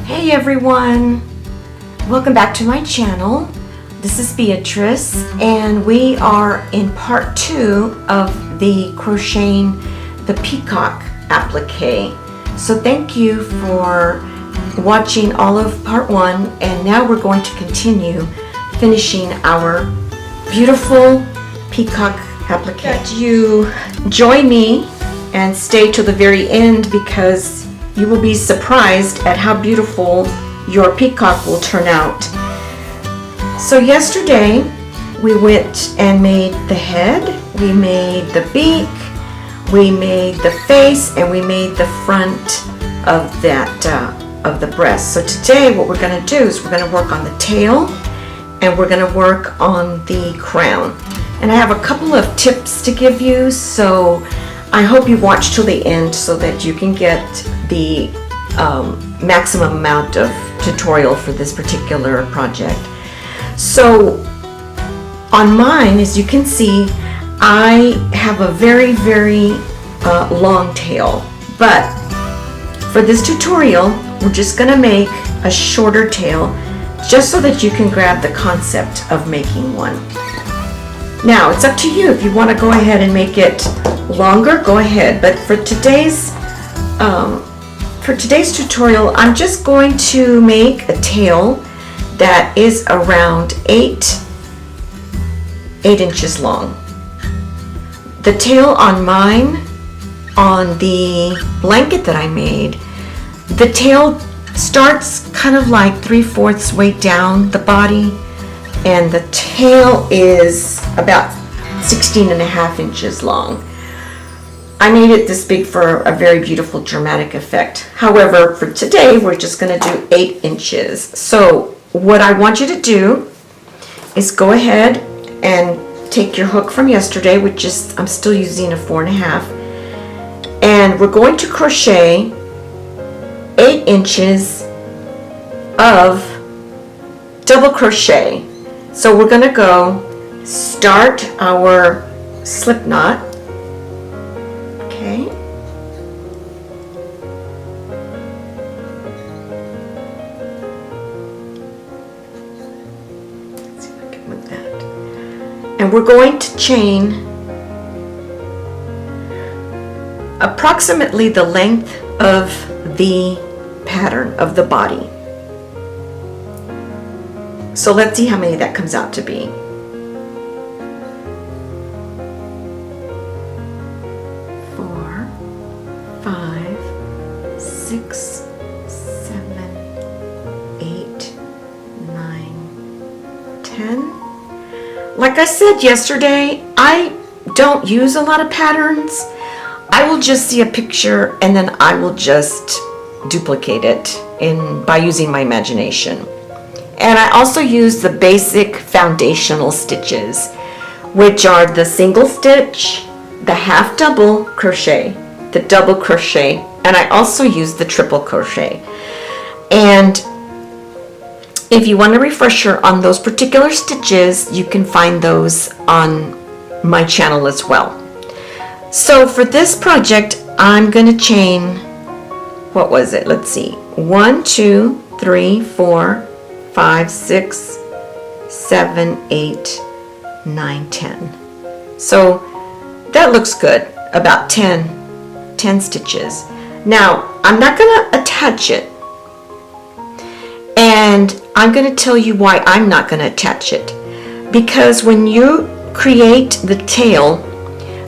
Hey everyone, welcome back to my channel. This is Beatrice and we are in part 2 of the crocheting the Peacock applique. So thank you for watching all of part 1, and now we're going to continue finishing our beautiful Peacock applique. You join me and stay to the very end because you will be surprised at how beautiful your peacock will turn out. So yesterday we went and made the head, we made the beak, we made the face, and we made the front of that of the breast. So today what we're going to do is we're going to work on the tail and we're going to work on the crown. And I have a couple of tips to give you, so I hope you watch till the end so that you can get the maximum amount of tutorial for this particular project. So on mine, as you can see, I have a very long tail, but for this tutorial we're just going to make a shorter tail just so that you can grab the concept of making one. Now it's up to you. If you want to go ahead and make it longer, go ahead, but for today's tutorial I'm just going to make a tail that is around 8 inches long. The tail on mine, on the blanket that I made, the tail starts kind of like 3/4 way down the body, and the tail is about 16.5 inches long. I made it this big for a very beautiful dramatic effect. However, for today we're just going to do 8 inches. So what I want you to do is go ahead and take your hook from yesterday, which is, I'm still using a 4.5, and we're going to crochet 8 inches of double crochet. So we're going to go start our slip knot. Okay. Let's see if I can move that. And we're going to chain approximately the length of the pattern of the body. So let's see how many that comes out to be. 4, 5, 6, 7, 8, 9, 10. Like I said yesterday, I don't use a lot of patterns. I will just see a picture and then I will just duplicate it by using my imagination. And I also use the basic foundational stitches, which are the single stitch, the half double crochet, the double crochet, and I also use the triple crochet. And if you want a refresher on those particular stitches, you can find those on my channel as well. So for this project, I'm going to chain, what was it? Let's see. 1, 2, 3, 4, 5, 6, 7, 8, 9, 10. So that looks good. About 10 stitches. Now I'm not going to attach it, and I'm going to tell you why I'm not going to attach it. Because when you create the tail,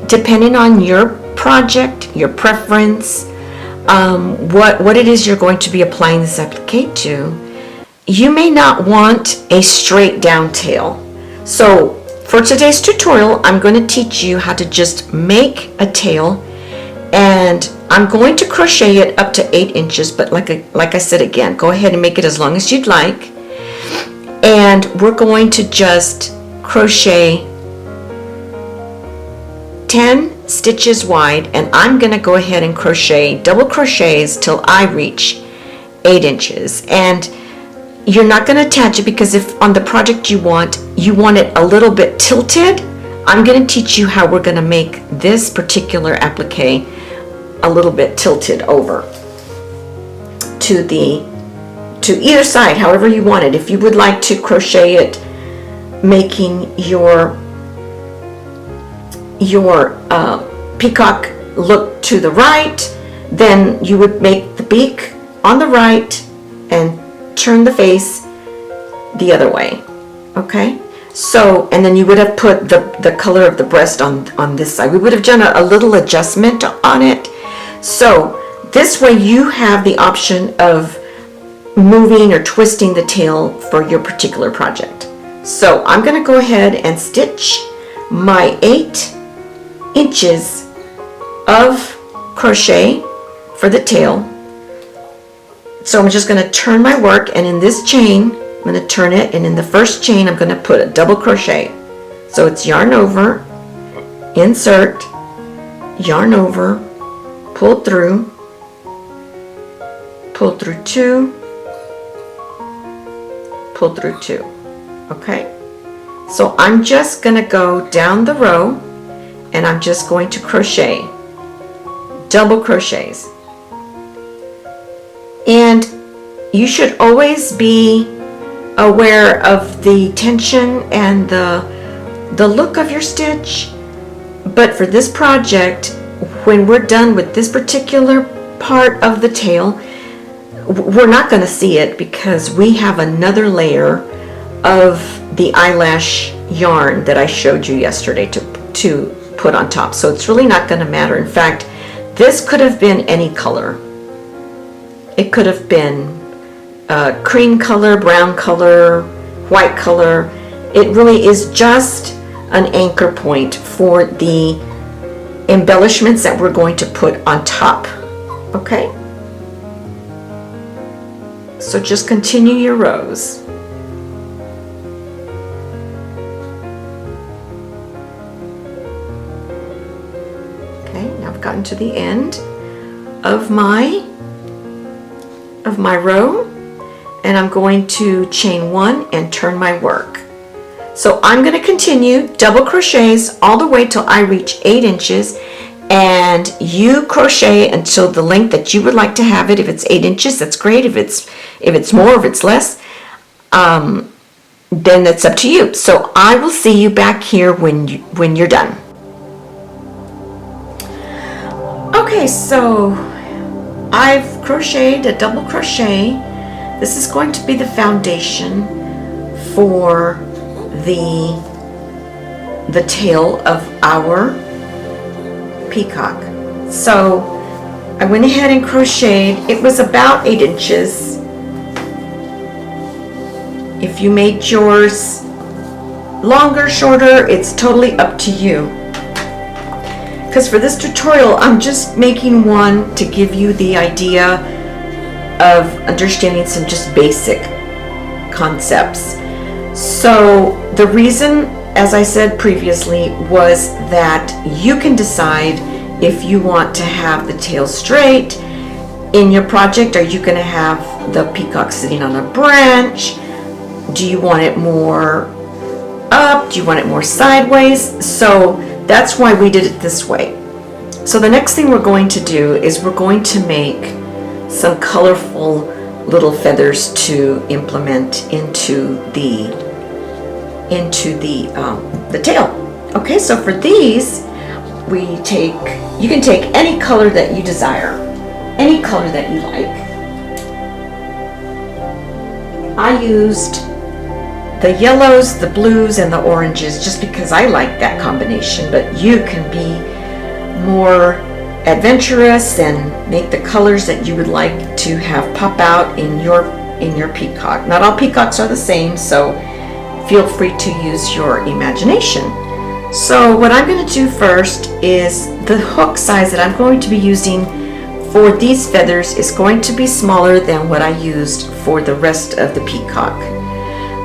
depending on your project, your preference, what it is you're going to be applying this applique to, you may not want a straight down tail. So for today's tutorial, I'm going to teach you how to just make a tail, and I'm going to crochet it up to 8 inches, but like I said again, go ahead and make it as long as you'd like. And we're going to just crochet 10 stitches wide, and I'm going to go ahead and crochet double crochets till I reach 8 inches. And you're not going to attach it because if on the project you want it a little bit tilted, I'm going to teach you how we're going to make this particular applique a little bit tilted over to the to either side, however you want it. If you would like to crochet it, making your peacock look to the right, then you would make the beak on the right and turn the face the other way. Okay, so, and then you would have put the color of the breast on this side. We would have done a little adjustment on it. So this way you have the option of moving or twisting the tail for your particular project. So I'm going to go ahead and stitch my 8 inches of crochet for the tail. So I'm just going to turn my work, and in this chain I'm going to turn it, and in the first chain I'm going to put a double crochet. So it's yarn over, insert, yarn over, pull through 2, pull through 2. Okay, so I'm just going to go down the row, and I'm just going to crochet double crochets. And you should always be aware of the tension and the look of your stitch. But for this project, when we're done with this particular part of the tail, we're not going to see it because we have another layer of the eyelash yarn that I showed you yesterday to put on top. So it's really not going to matter. In fact, this could have been any color. It could have been cream color, brown color, white color. It really is just an anchor point for the embellishments that we're going to put on top. Okay? So just continue your rows. Okay, now I've gotten to the end of my row, and I'm going to chain 1 and turn my work. So I'm going to continue double crochets all the way till I reach 8 inches, and you crochet until the length that you would like to have it. If it's 8 inches, that's great. If it's more, if it's less, then that's up to you. So I will see you back here when you're done. Okay, so I've crocheted a double crochet. This is going to be the foundation for the tail of our peacock. So I went ahead and crocheted. It was about 8 inches. If you made yours longer, shorter, it's totally up to you. Because for this tutorial, I'm just making one to give you the idea of understanding some just basic concepts. So the reason, as I said previously, was that you can decide if you want to have the tail straight in your project. Are you going to have the peacock sitting on a branch? Do you want it more up? Do you want it more sideways? So that's why we did it this way. So the next thing we're going to do is we're going to make some colorful little feathers to implement into the tail. Okay, so for these, you can take any color that you desire, any color that you like. I used the yellows, the blues, and the oranges just because I like that combination, but you can be more adventurous and make the colors that you would like to have pop out in your peacock. Not all peacocks are the same, so feel free to use your imagination. So what I'm going to do first is the hook size that I'm going to be using for these feathers is going to be smaller than what I used for the rest of the peacock.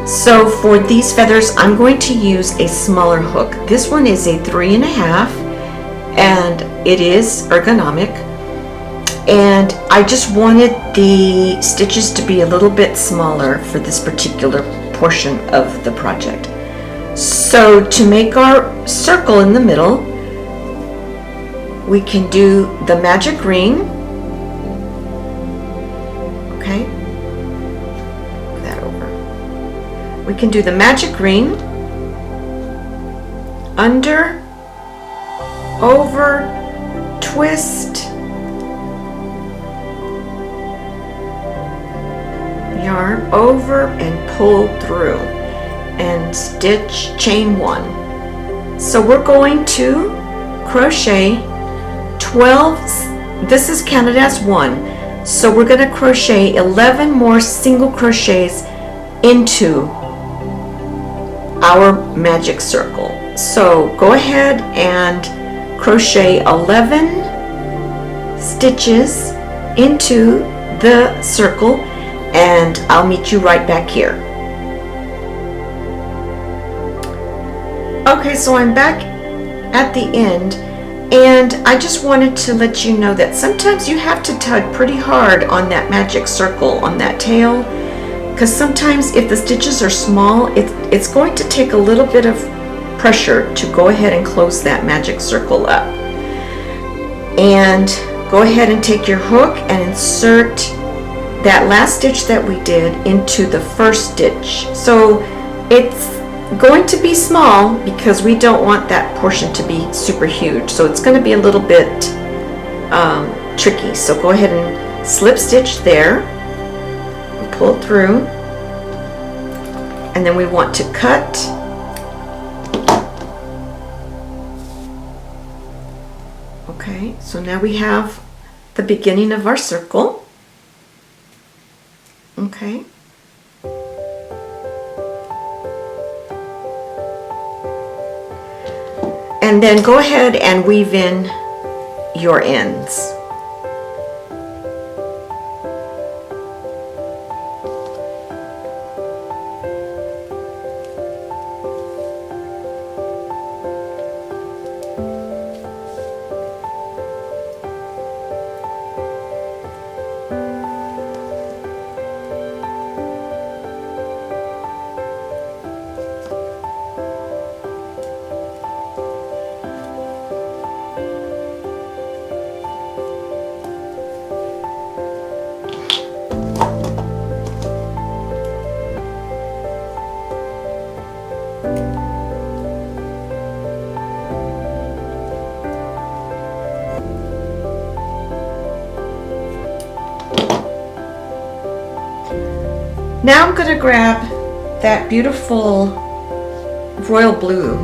So for these feathers, I'm going to use a smaller hook. This one is a 3.5, and it is ergonomic. And I just wanted the stitches to be a little bit smaller for this particular portion of the project. So to make our circle in the middle, we can do the magic ring. Okay. we can do the magic ring, under, over, twist, yarn over and pull through and stitch chain 1. So we're going to crochet 12, this is counted as 1, so we're going to crochet 11 more single crochets into our magic circle. So go ahead and crochet 11 stitches into the circle, and I'll meet you right back here. Okay, so I'm back at the end, and I just wanted to let you know that sometimes you have to tug pretty hard on that magic circle on that tail, because sometimes if the stitches are small, it's going to take a little bit of pressure to go ahead and close that magic circle up. And go ahead and take your hook and insert that last stitch that we did into the first stitch. So it's going to be small because we don't want that portion to be super huge, so it's going to be a little bit tricky. So go ahead and slip stitch there, pull through, and then we want to cut. Okay, so now we have the beginning of our circle. Okay. And then go ahead and weave in your ends. Now I'm going to grab that beautiful royal blue.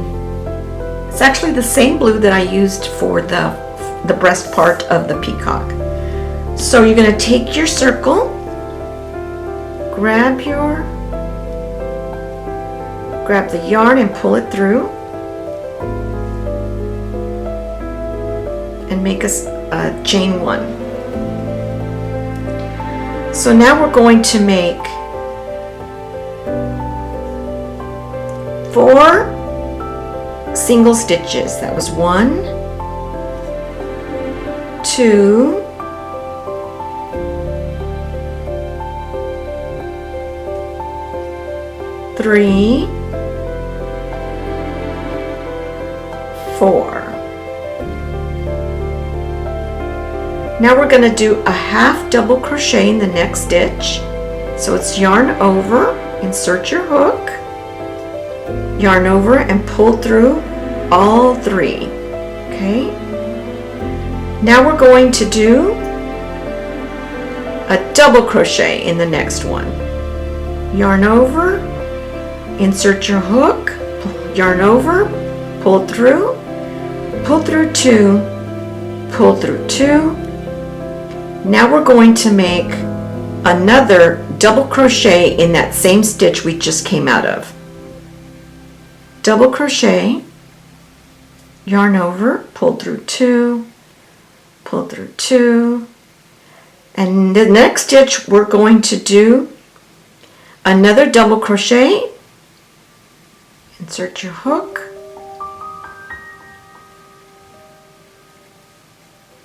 It's actually the same blue that I used for the breast part of the peacock. So you're going to take your circle, grab the yarn and pull it through, and make a chain 1. So now we're going to make 4 single stitches. That was 1, 2, 3, 4. Now we're going to do a half double crochet in the next stitch. So it's yarn over, insert your hook, yarn over and pull through all 3. Okay. Now we're going to do a double crochet in the next one. Yarn over, insert your hook, yarn over, pull through 2, pull through 2. Now we're going to make another double crochet in that same stitch we just came out of. Double crochet, yarn over, pull through 2, pull through 2, and the next stitch we're going to do another double crochet, insert your hook,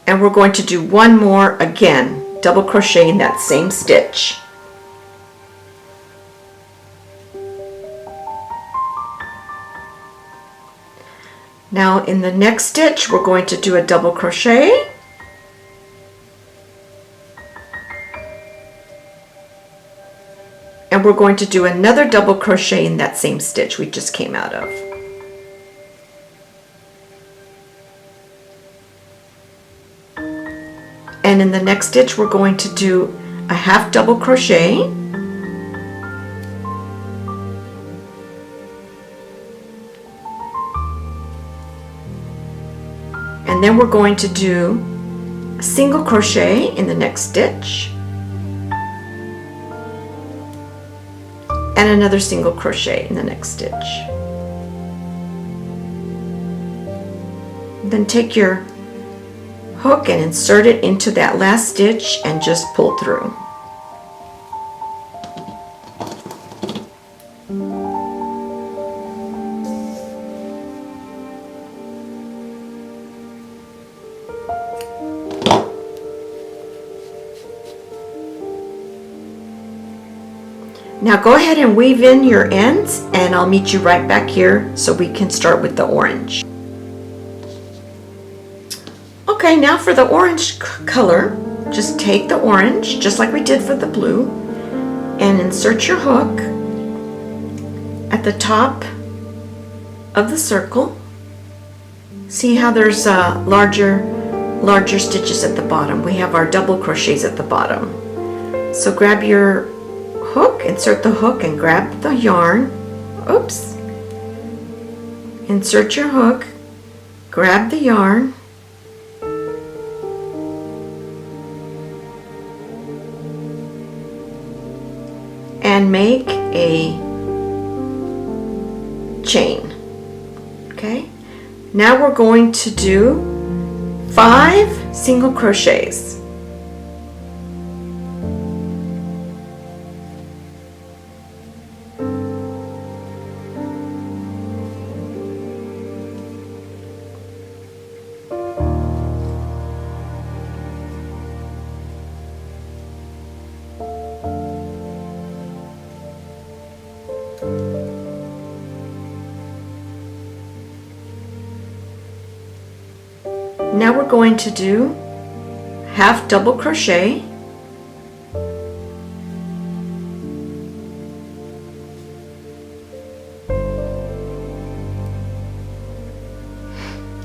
and we're going to do one more again, double crochet in that same stitch. Now in the next stitch we're going to do a double crochet, and we're going to do another double crochet in that same stitch we just came out of. And in the next stitch we're going to do a half double crochet, and then we're going to do a single crochet in the next stitch and another single crochet in the next stitch. Then take your hook and insert it into that last stitch and just pull through. Now go ahead and weave in your ends, and I'll meet you right back here so we can start with the orange. Okay, now for the orange color, just take the orange, just like we did for the blue, and insert your hook at the top of the circle. See how there's larger stitches at the bottom. We have our double crochets at the bottom. So grab your hook, insert the hook and grab the yarn. Oops. Insert your hook, grab the yarn, and make a chain. Okay, now we're going to do 5 single crochets. Now we're going to do half double crochet,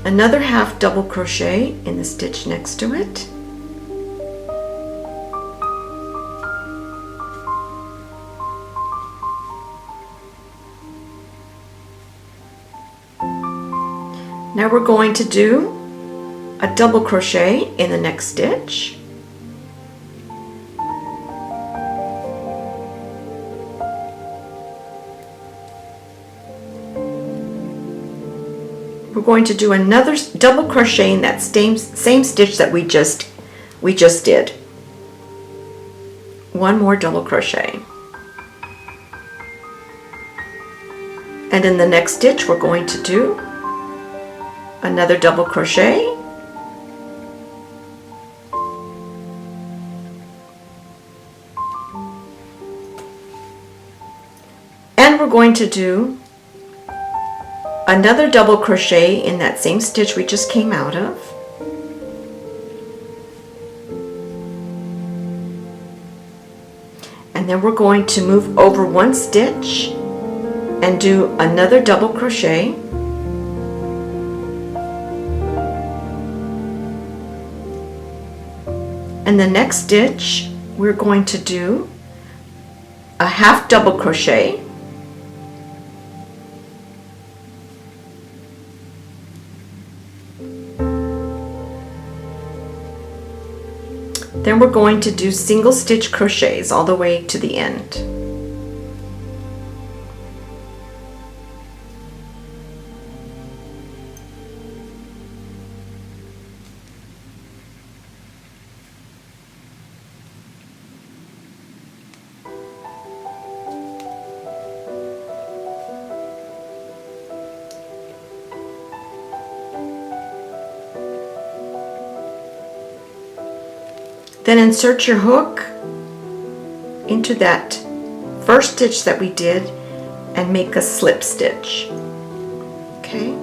another half double crochet in the stitch next to it, now we're going to do a double crochet in the next stitch, we're going to do another double crochet in that same stitch that we just did. One more double crochet, and in the next stitch we're going to do another double crochet, and we're going to do another double crochet in that same stitch we just came out of, and then we're going to move over one stitch and do another double crochet, and the next stitch we're going to do a half double crochet, then we're going to do single stitch crochets all the way to the end. Then insert your hook into that first stitch that we did and make a slip stitch. Okay.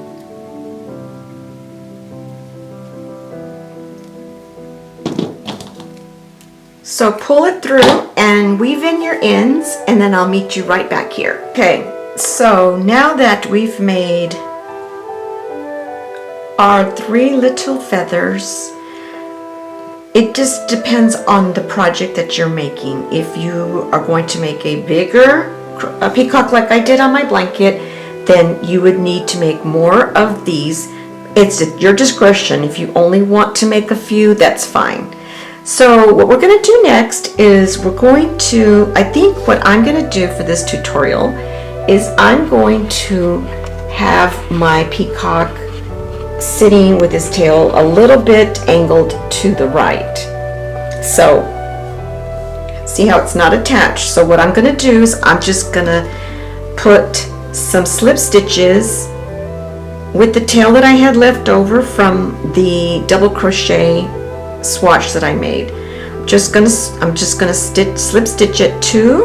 So pull it through and weave in your ends, and then I'll meet you right back here. Okay, so now that we've made our 3 little feathers, it just depends on the project that you're making. If you are going to make a bigger peacock like I did on my blanket, then you would need to make more of these. It's at your discretion. If you only want to make a few, that's fine. So what we're going to do next is we're going to, I think what I'm going to do for this tutorial is I'm going to have my peacock sitting with his tail a little bit angled to the right. So see how it's not attached. So what I'm going to do is I'm just going to put some slip stitches with the tail that I had left over from the double crochet swatch that I made. I'm just gonna slip stitch it to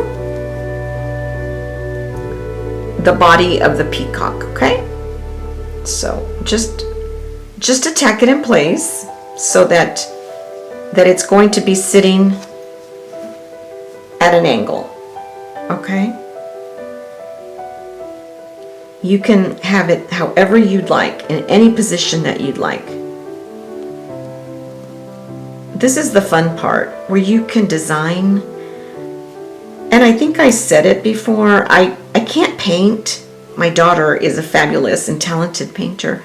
the body of the peacock. Okay, so just attack it in place so that it's going to be sitting at an angle. Okay, you can have it however you'd like, in any position that you'd like. This is the fun part where you can design, and I think I said it before, I can't paint. My daughter is a fabulous and talented painter,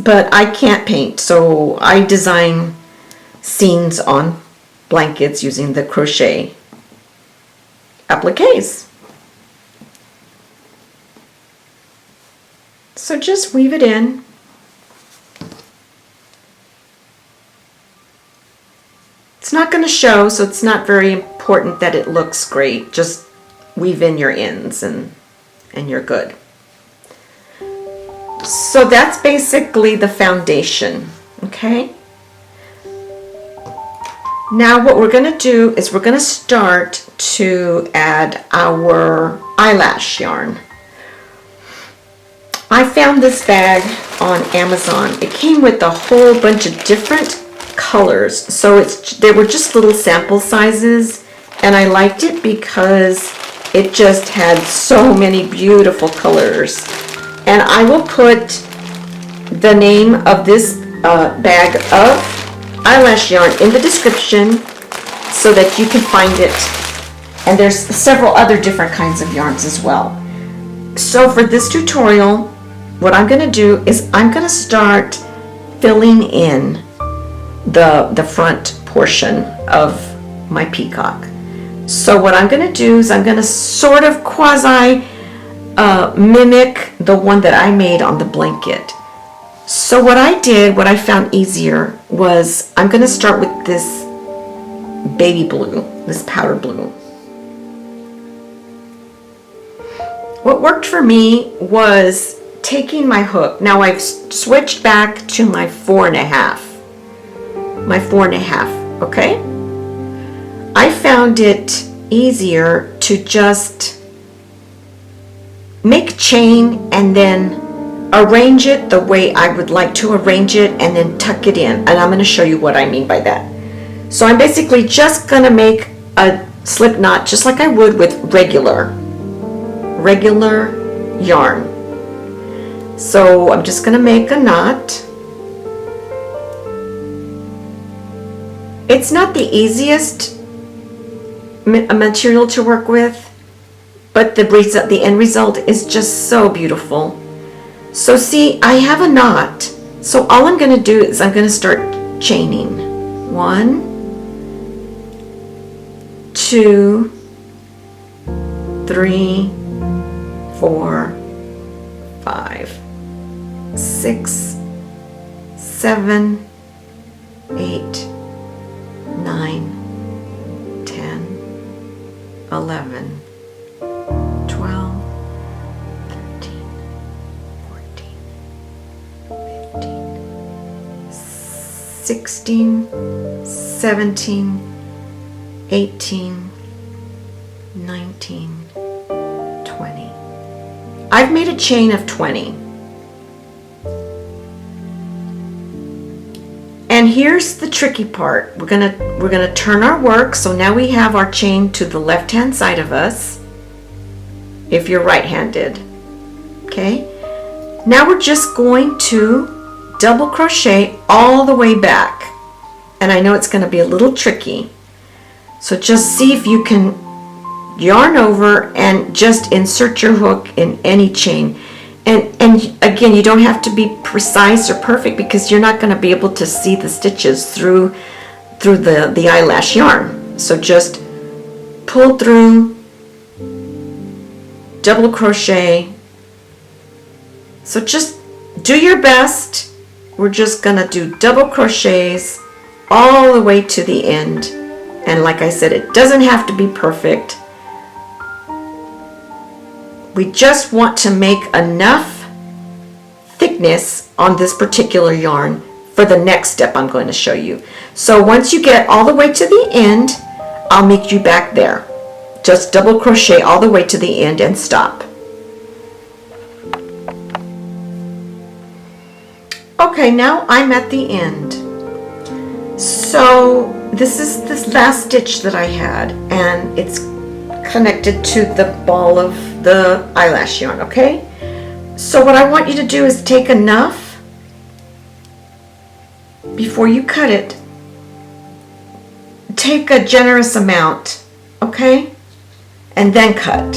but I can't paint, so I design scenes on blankets using the crochet appliques. So just weave it in. It's not going to show, so it's not very important that it looks great. Just weave in your ends and you're good. So that's basically the foundation, okay? Now what we're going to do is we're going to start to add our eyelash yarn. I found this bag on Amazon. It came with a whole bunch of different colors, so they were just little sample sizes, and I liked it because it just had so many beautiful colors. And I will put the name of this bag of eyelash yarn in the description so that you can find it. And there's several other different kinds of yarns as well. So for this tutorial, what I'm going to do is I'm going to start filling in the front portion of my peacock. So what I'm going to do is I'm going to sort of quasi mimic the one that I made on the blanket. So what I found easier was I'm going to start with this baby blue, this powder blue. What worked for me was taking my hook. Now I've switched back to my 4.5. My 4.5, okay? I found it easier to just make chain and then arrange it the way I would like to arrange it and then tuck it in. And I'm going to show you what I mean by that. So I'm basically just going to make a slip knot just like I would with regular yarn. So I'm just going to make a knot. It's not the easiest material to work with, but the end result is just so beautiful. So see, I have a knot. So all I'm going to do is I'm going to start chaining. 1, 2, 3, 4, 5, 6, 7, 8, 9, 10, 11, 12, 13, 14, 15, 16, 17, 18, 19, 20. I've made a chain of 20. And And here's the tricky part. We're gonna turn our work, so now we have our chain to the left-hand side of us, if you're right-handed. Okay? Now we're just going to double crochet all the way back. And I know it's gonna be a little tricky. So just see if you can yarn over and just insert your hook in any chain. And again, you don't have to be precise or perfect because you're not going to be able to see the stitches through the eyelash yarn. So just pull through, double crochet. So just do your best. We're just going to do double crochets all the way to the end. And like I said, it doesn't have to be perfect. We just want to make enough thickness on this particular yarn for the next step I'm going to show you. So once you get all the way to the end, I'll meet you back there. Just double crochet all the way to the end and stop. Okay, now I'm at the end. So this is this last stitch that I had, and it's connected to the ball of the eyelash yarn, okay? So what I want you to do is take enough before you cut it. Take a generous amount, okay? And then cut.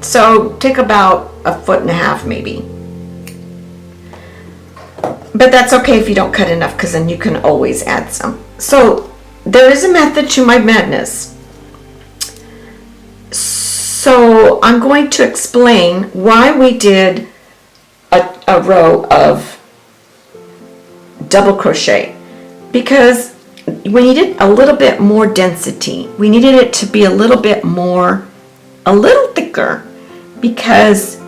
So take about 1.5 feet maybe. But that's okay if you don't cut enough, because then you can always add some. So there is a method to my madness. So I'm going to explain why we did a row of double crochet, because we needed a little bit more density. We needed it to be a little thicker, because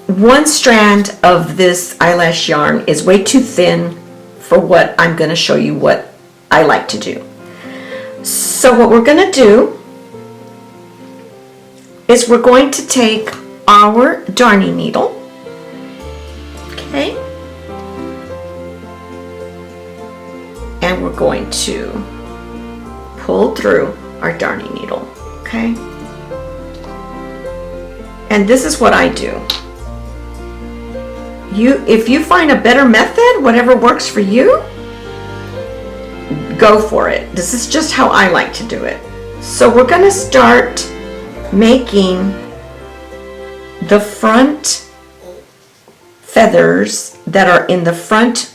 one strand of this eyelash yarn is way too thin for what I'm going to show you what I like to do. So what we're going to do is we're going to take our darning needle, okay, and we're going to pull through our darning needle, okay, and this is what I do. If you find a better method, whatever works for you, go for it. This is just how I like to do it. So we're going to start making the front feathers that are in the front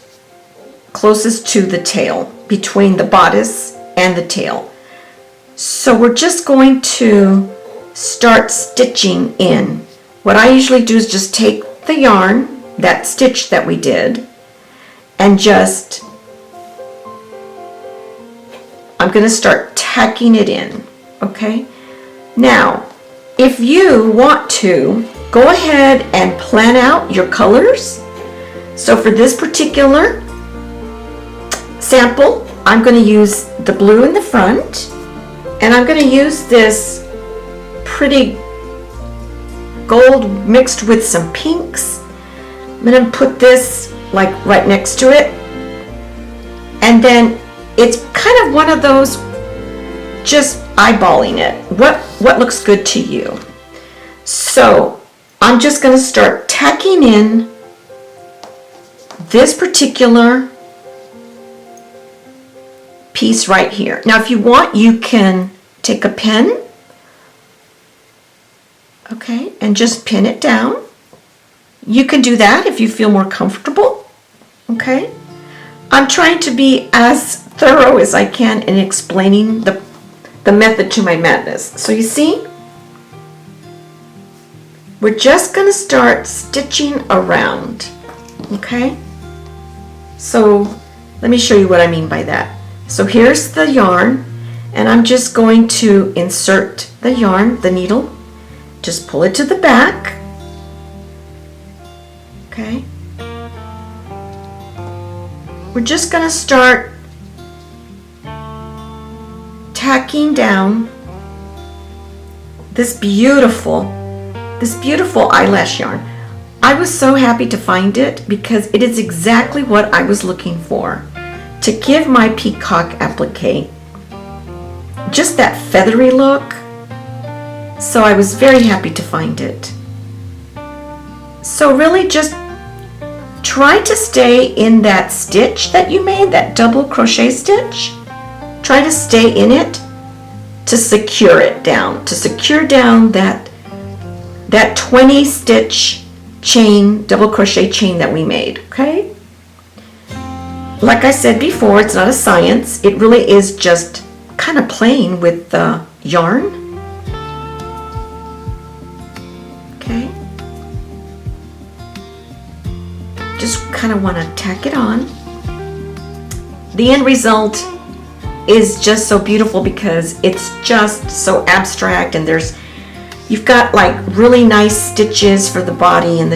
closest to the tail, between the bodice and the tail. So we're just going to start stitching in. What I usually do is just take the yarn, that stitch that we did, and just, I'm going to start tacking it in, okay? Now, if you want to, go ahead and plan out your colors. So for this particular sample, I'm going to use the blue in the front, and I'm going to use this pretty gold mixed with some pinks. I'm going to put this like right next to it, and then it's kind of one of those, just eyeballing it. What looks good to you? So I'm just going to start tacking in this particular piece right here. Now if you want, you can take a pen, okay, and just pin it down. You can do that if you feel more comfortable, okay? I'm trying to be as thorough as I can in explaining the method to my madness. So you see, we're just going to start stitching around, okay? So let me show you what I mean by that. So here's the yarn, and I'm just going to insert the yarn, the needle, just pull it to the back, okay? We're just going to start tacking down this beautiful eyelash yarn. I was so happy to find it because it is exactly what I was looking for. to give my peacock applique just that feathery look. So I was very happy to find it. So really just try to stay in that stitch that you made, that double crochet stitch. Try to stay in it to secure it down, to secure down that 20 stitch chain, double crochet chain that we made, okay? Like I said before, it's not a science. It really is just kind of playing with the yarn. Okay. Just kind of want to tack it on. The end result is just so beautiful because it's just so abstract, and you've got like really nice stitches for the body and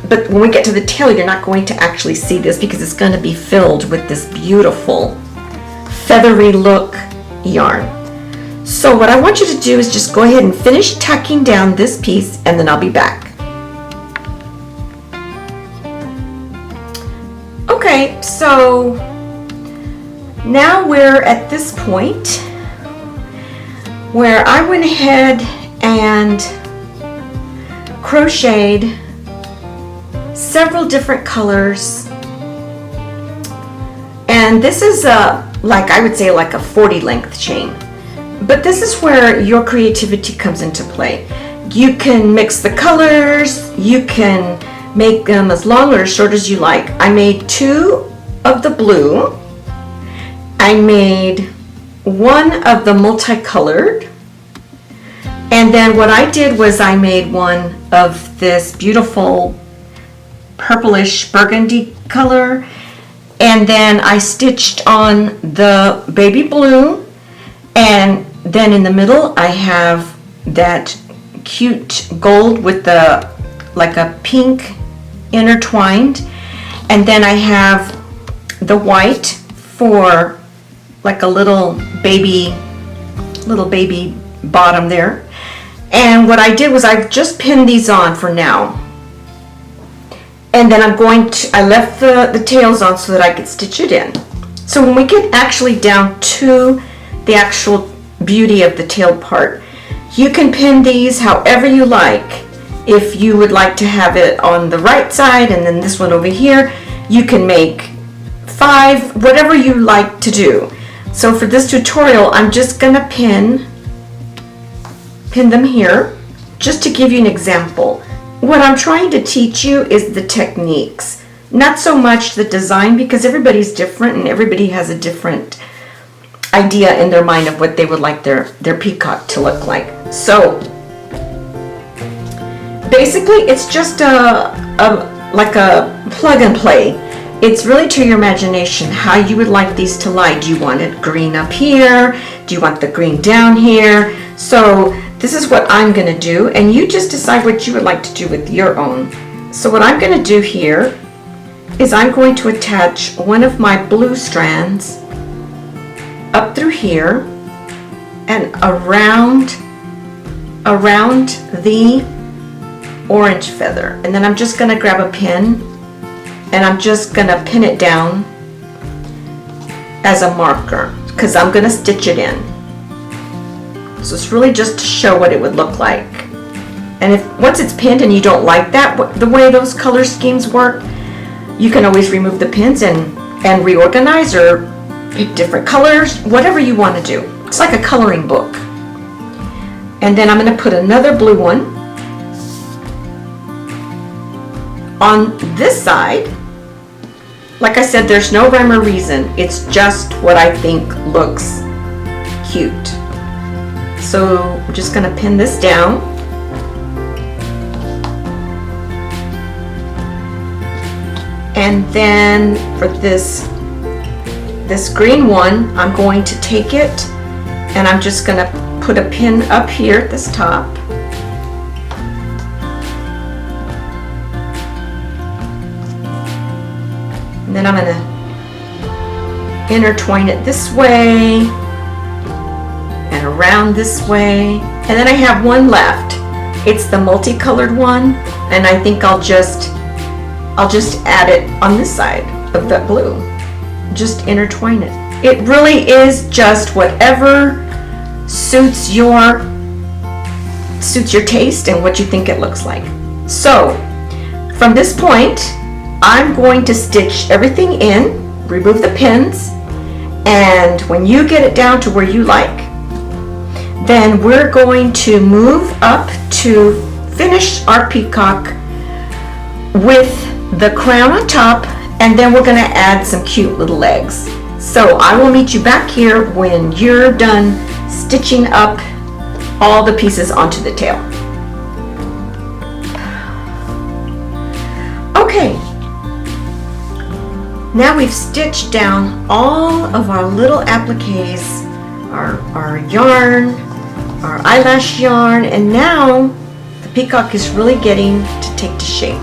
but when we get to the tail, you're not going to actually see this because it's going to be filled with this beautiful feathery look yarn. So what I want you to do is just go ahead and finish tacking down this piece, and then I'll be back. Okay, so now we're at this point where I went ahead and crocheted several different colors, and this is like I would say like a 40 length chain, but this is where your creativity comes into play. You can mix the colors, you can make them as long or as short as you like. I made 2 of the blue, I made 1 of the multicolored, and then what I did was I made 1 of this beautiful purplish burgundy color, and then I stitched on the baby blue, and then in the middle I have that cute gold with the like a pink intertwined, and then I have the white for like a little baby bottom there. And what I did was I just pinned these on for now, and then I left the tails on so that I could stitch it in. So when we get actually down to the actual beauty of the tail part, you can pin these however you like. If you would like to have it on the right side and then this one over here, you can make 5, whatever you like to do. So for this tutorial, I'm just gonna pin them here just to give you an example. What I'm trying to teach you is the techniques, not so much the design, because everybody's different and everybody has a different idea in their mind of what they would like their peacock to look like. So basically it's just like a plug and play. It's really to your imagination how you would like these to lie. Do you want it green up here? Do you want the green down here? So this is what I'm going to do, and you just decide what you would like to do with your own. So what I'm going to do here is I'm going to attach one of my blue strands up through here and around the orange feather, and then I'm just going to grab a pin and I'm just going to pin it down as a marker because I'm going to stitch it in. So it's really just to show what it would look like. And if once it's pinned and you don't like that, the way those color schemes work, you can always remove the pins and reorganize or pick different colors, whatever you want to do. It's like a coloring book. And then I'm going to put another blue one on this side. Like I said, there's no rhyme or reason. It's just what I think looks cute. So I'm just going to pin this down. And then for this green one, I'm going to take it and I'm just going to put a pin up here at this top. And then I'm going to intertwine it this way and around this way. And then I have one left. It's the multicolored one, and I think I'll just add it on this side of that blue. just intertwine it. It really is just whatever suits your taste and what you think it looks like. So from this point, I'm going to stitch everything in, remove the pins, and when you get it down to where you like, then we're going to move up to finish our peacock with the crown on top, and then we're going to add some cute little legs. So I will meet you back here when you're done stitching up all the pieces onto the tail. Okay, now we've stitched down all of our little appliques, our yarn, our eyelash yarn, and now the peacock is really getting to take to shape.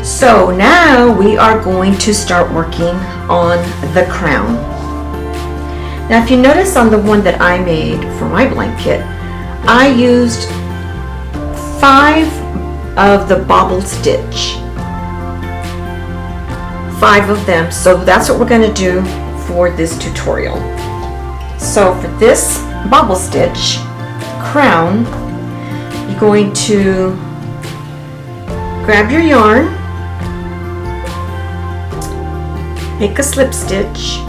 So now we are going to start working on the crown. Now if you notice on the one that I made for my blanket, I used 5 of the bobble stitch. 5 of them, so that's what we're going to do for this tutorial. So for this bobble stitch crown, you're going to grab your yarn, make a slip stitch,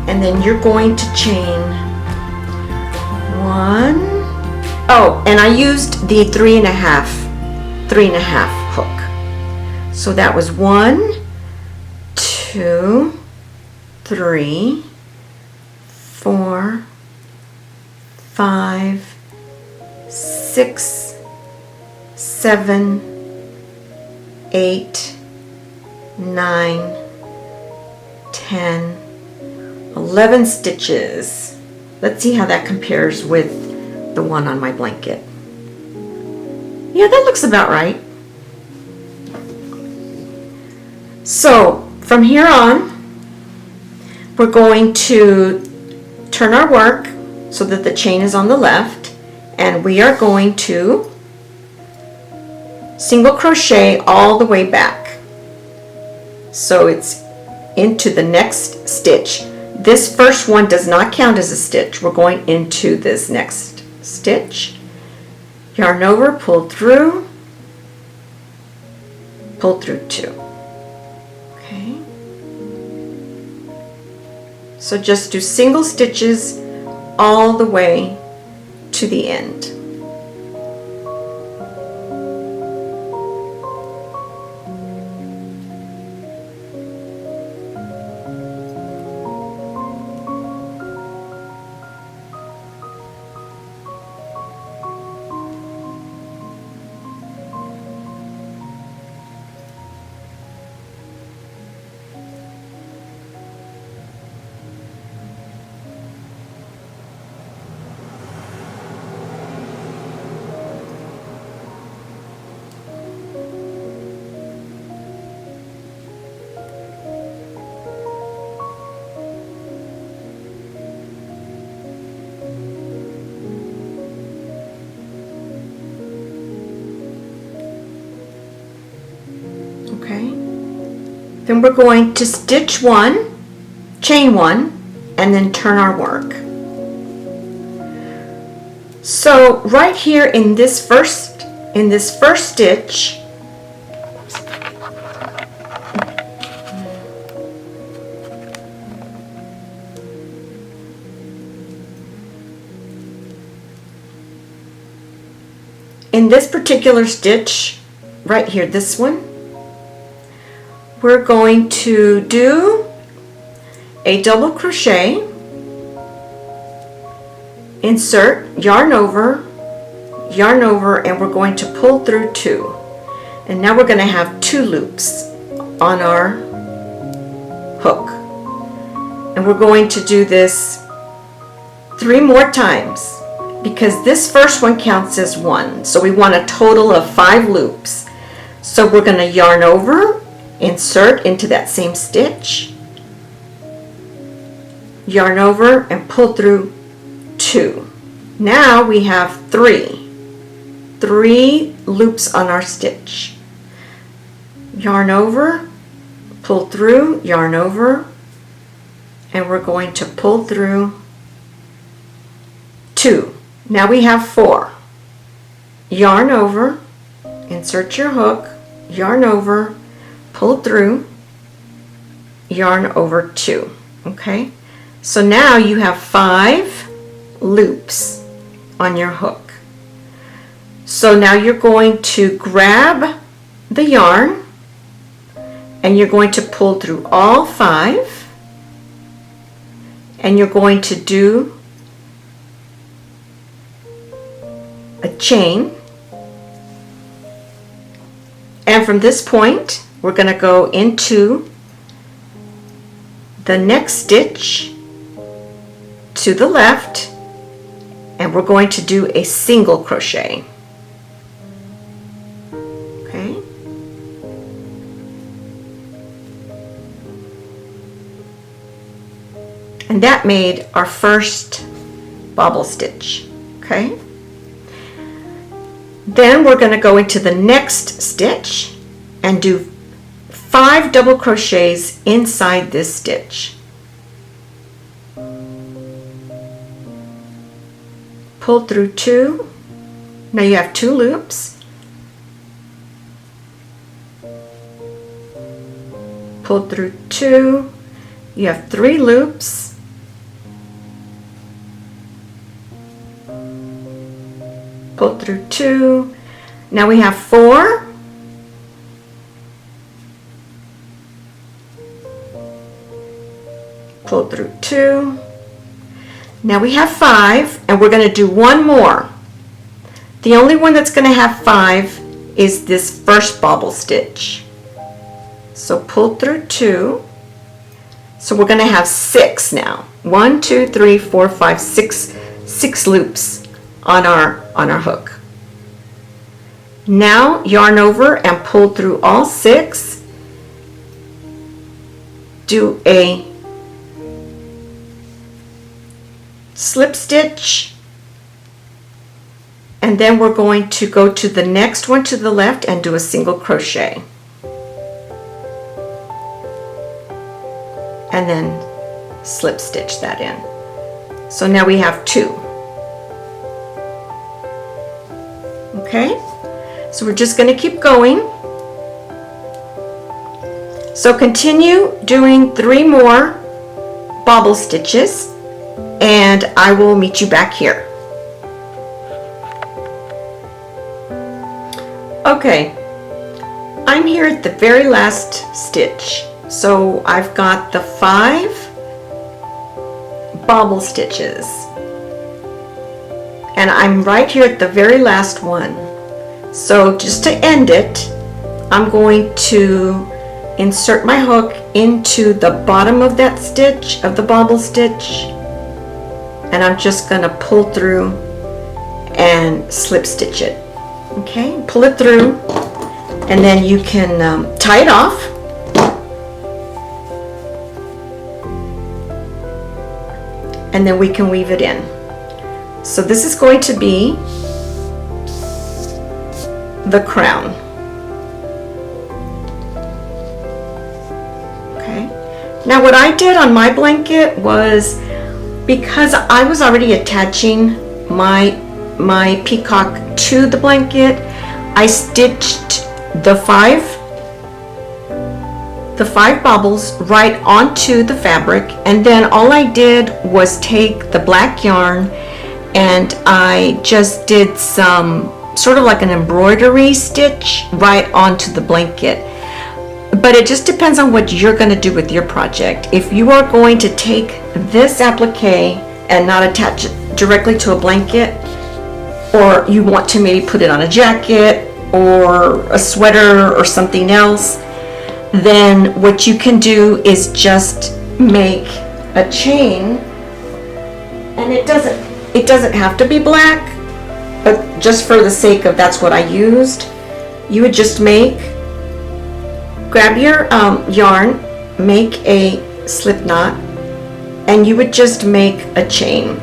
and then you're going to chain 1. Oh, and I used the 3.5 hook. So that was 1, 2, 3, 4, 5, 6, 7, 8, 9, 10, 11 stitches. Let's see how that compares with the one on my blanket. Yeah, that looks about right. So from here on, we're going to turn our work so that the chain is on the left, and we are going to single crochet all the way back. So it's into the next stitch. This first one does not count as a stitch. We're going into this next stitch. Yarn over, pull through 2. Okay. So just do single stitches all the way to the end. Okay, then we're going to stitch 1, chain 1, and then turn our work. So right here in this first stitch, in this particular stitch right here, this one, we're going to do a double crochet, insert, yarn over, and we're going to pull through 2. And now we're going to have 2 loops on our hook. And we're going to do this 3 more times because this first one counts as 1. So we want a total of 5 loops. So we're going to yarn over, insert into that same stitch, yarn over, and pull through 2. Now we have 3 loops on our stitch. Yarn over, pull through, yarn over, and we're going to pull through 2. Now we have 4. Yarn over, insert your hook, yarn over, pull through, yarn over 2. Okay, so now you have 5 loops on your hook. So now you're going to grab the yarn and you're going to pull through all 5, and you're going to do a chain, and from this point we're going to go into the next stitch to the left, and we're going to do a single crochet. Okay, and that made our first bobble stitch. Okay, then we're going to go into the next stitch and do 5 double crochets inside this stitch. Pull through 2. Now you have 2 loops. Pull through 2. You have 3 loops. Pull through 2. Now we have 4. Pull through 2. Now we have 5, and we're going to do one more. The only one that's going to have 5 is this first bobble stitch. So pull through 2. So we're going to have 6 now. 1, 2, 3, 4, 5, 6 loops on our hook. Now yarn over and pull through all 6. Do a slip stitch, and then we're going to go to the next one to the left and do a single crochet, and then slip stitch that in. So now we have 2. Okay, so we're just going to keep going. So continue doing 3 more bobble stitches, and I will meet you back here. Okay, I'm here at the very last stitch. So I've got the 5 bobble stitches, and I'm right here at the very last one. So just to end it, I'm going to insert my hook into the bottom of that stitch, of the bobble stitch, and I'm just going to pull through and slip stitch it. Okay, pull it through, and then you can tie it off. And then we can weave it in. So this is going to be the crown. Okay. Now what I did on my blanket was, because I was already attaching my peacock to the blanket, I stitched the 5 bobbles right onto the fabric, and then all I did was take the black yarn and I just did some sort of like an embroidery stitch right onto the blanket. But it just depends on what you're going to do with your project. If you are going to take this applique and not attach it directly to a blanket, or you want to maybe put it on a jacket or a sweater or something else, then what you can do is just make a chain, and it doesn't have to be black, but just for the sake of that's what I used, you would just grab your yarn, make a slip knot, and you would just make a chain.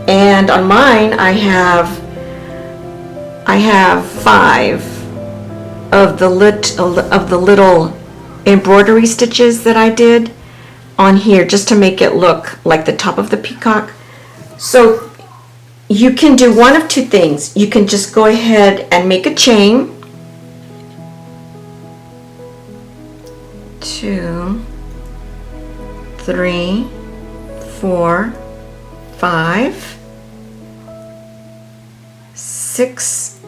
And on mine I have 5 of the little embroidery stitches that I did on here just to make it look like the top of the peacock. So you can do one of two things. You can just go ahead and make a chain. 2, 3, 4, 5, 6,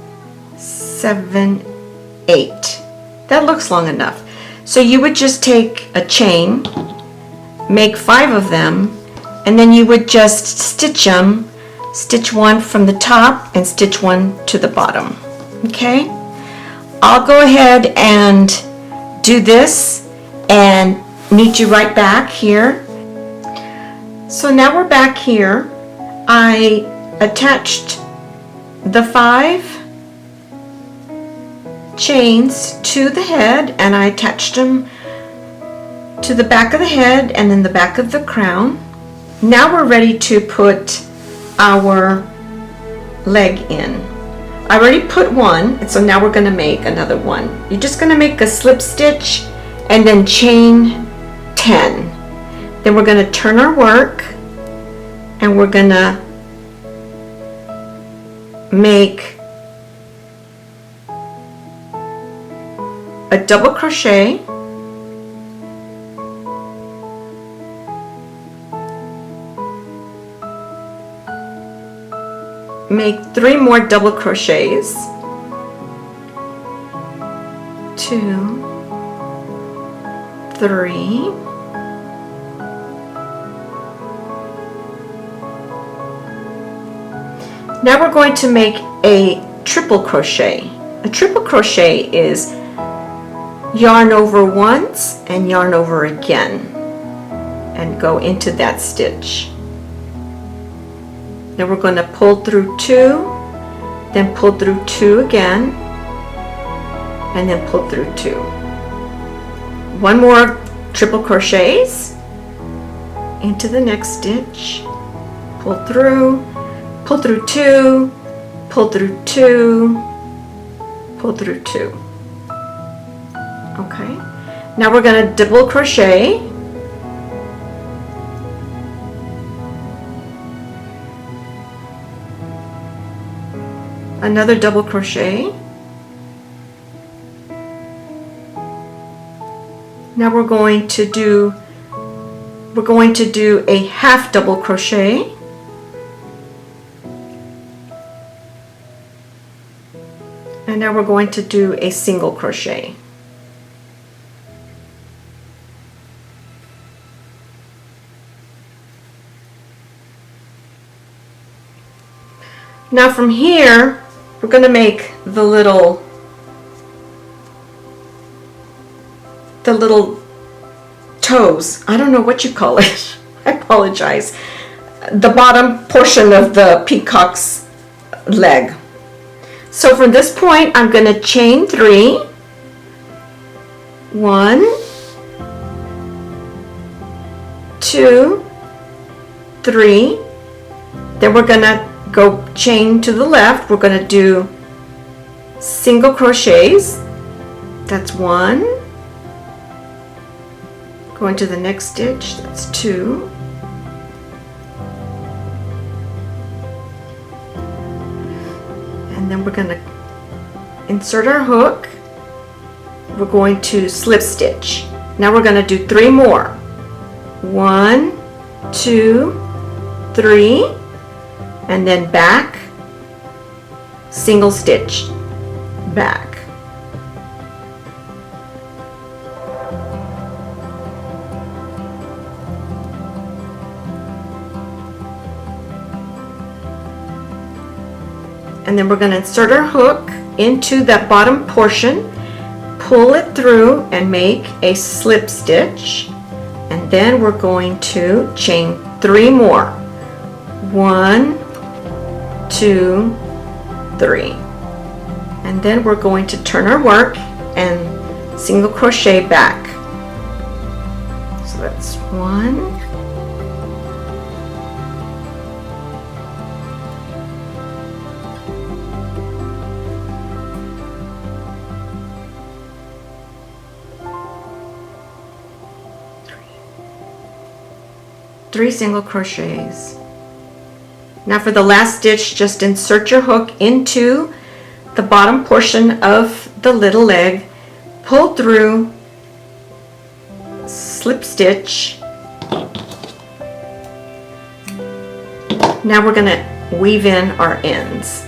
7, 8. That looks long enough. So you would just take a chain, make 5 of them, and then you would just stitch them. Stitch one from the top and stitch one to the bottom. Okay? I'll go ahead and do this and meet you right back here. So now we're back here. I attached the 5 chains to the head, and I attached them to the back of the head and then the back of the crown. Now we're ready to put our leg in. I already put one, and so now we're going to make another one. You're just going to make a slip stitch and then chain 10. Then we're going to turn our work, and we're going to make a double crochet, make 3 more double crochets, 2, 3, now we're going to make a triple crochet. A triple crochet is yarn over once and yarn over again and go into that stitch. Then we're going to pull through 2, then pull through 2 again, and then pull through 2. 1 more triple crochets into the next stitch, pull through 2, pull through 2, pull through 2. Okay, now we're going to double crochet, another double crochet. Now we're going to do a half double crochet, and now we're going to do a single crochet. Now from here we're going to make the little toes. I don't know what you call it. I apologize. The bottom portion of the peacock's leg. So from this point I'm going to chain 3. 1, 2, 3. Then we're going to go chain to the left. We're going to do single crochets. That's 1. Going to the next stitch. That's 2. And then we're going to insert our hook. We're going to slip stitch. Now we're going to do 3 more. 1, 2, 3. And then back, single stitch, back. And then we're going to insert our hook into that bottom portion, pull it through and make a slip stitch, and then we're going to chain 3 more. 1, 2, 3. And then we're going to turn our work and single crochet back. So that's 1, 3, 3 single crochets. Now for the last stitch, just insert your hook into the bottom portion of the little leg, pull through, slip stitch. Now we're going to weave in our ends.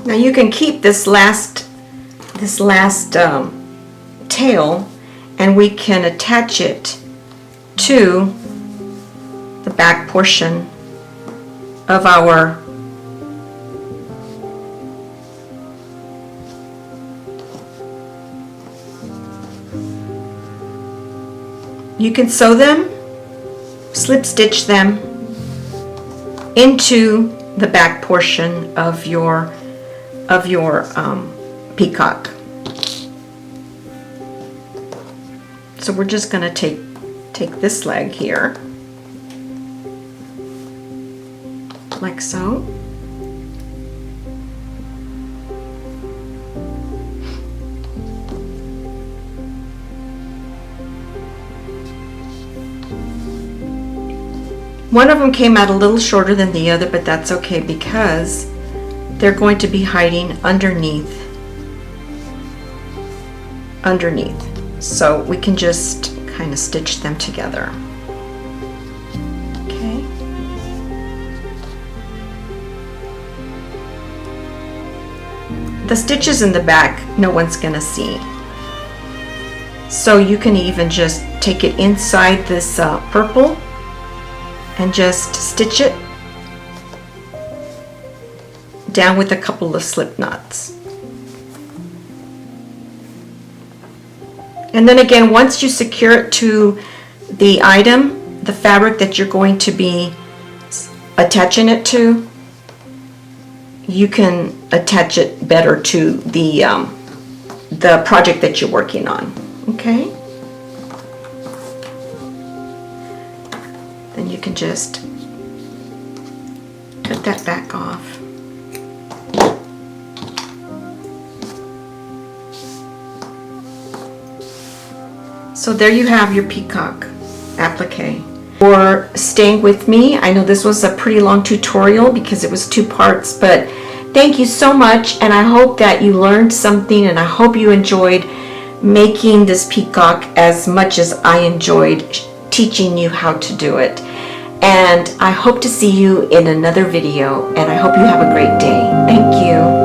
Now you can keep this last tail, and we can attach it to the back portion of our you can sew them, slip stitch them into the back portion of your peacock. So we're just going to take this leg here, like so. One of them came out a little shorter than the other, but that's okay because they're going to be hiding underneath. So we can just kind of stitch them together. Okay. The stitches in the back, no one's gonna see. So you can even just take it inside this purple and just stitch it down with a couple of slip knots. And then again, once you secure it to the item, the fabric that you're going to be attaching it to, you can attach it better to the project that you're working on. Okay? Then you can just cut that back off. So there you have your peacock applique. For staying with me, I know this was a pretty long tutorial because it was 2 parts, but thank you so much, and I hope that you learned something, and I hope you enjoyed making this peacock as much as I enjoyed teaching you how to do it. And I hope to see you in another video, and I hope you have a great day. Thank you.